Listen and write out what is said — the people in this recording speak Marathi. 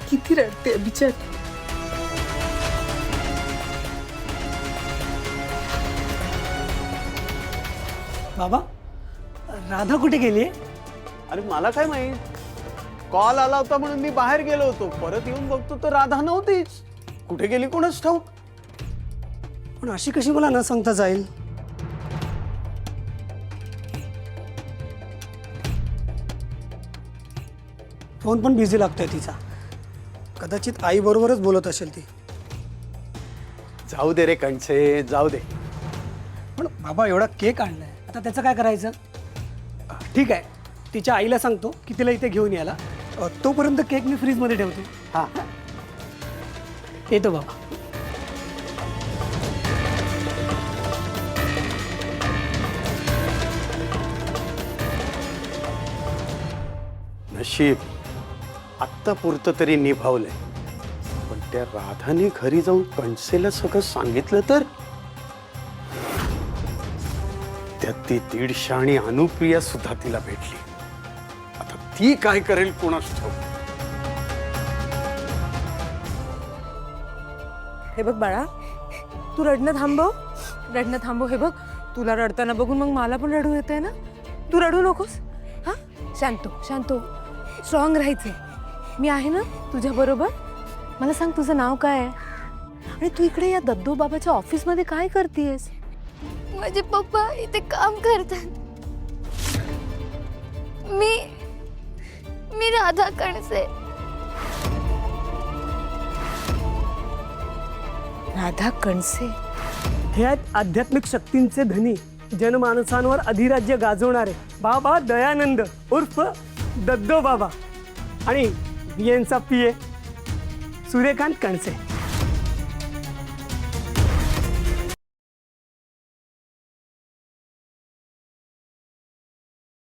किती रडते बिचारी. बाबा, राधा कुठे गेली? अरे मला काय माहित, कॉल आला होता म्हणून मी बाहेर गेलो होतो. परत येऊन बघतो तर राधा नव्हतीच. कुठे गेली कोणाच ठाऊक. पण अशी कशी मला न सांगता जाईल? फोन पण बिझी लागतोय तिचा. कदाचित आई बरोबरच बोलत असेल ती. जाऊ दे रे कणसे, जाऊ दे. पण बाबा, एवढा केक आणलाय, आता त्याचं काय करायचं? ठीक आहे, तिच्या आईला सांगतो की तिला इथे घेऊन यायला. तोपर्यंत केक मी फ्रीजमध्ये ठेवतो. हा, येतो बाबा. नशीब आत्तापुरतं तरी निभावलंय. पण त्या राधाने घरी जाऊन कणसेला सगळं सांगितलं तर त्यात ती दीडशा आणि अनुप्रिया सुद्धा तिला भेटली. आता ती काय करेल कोणास ठाऊक. हे बघ बाळा, तू रडणं थांबव, रडणं थांबव. हे बघ, तुला रडताना बघून मग मला पण रडू येतंय ना. तू रडू नकोस. हा, शांतो शांतो, स्ट्रॉंग राहायचंय. मी आहे ना तुझ्या बरोबर. मला सांग, तुझं नाव काय आहे आणि तू इकडे या दद्दू बाबाच्या ऑफिसमध्ये काय करतेयस? माझे पप्पा इथे काम करतात. मी राधा कणसे. राधा कणसे. हे आहेत आध्यात्मिक शक्तींचे धनी, जनमानसांवर अधिराज्य गाजवणारे बाबा दयानंद उर्फ दद्दो बाबा. आणि यांचा पीए सूर्यकांत कणसे.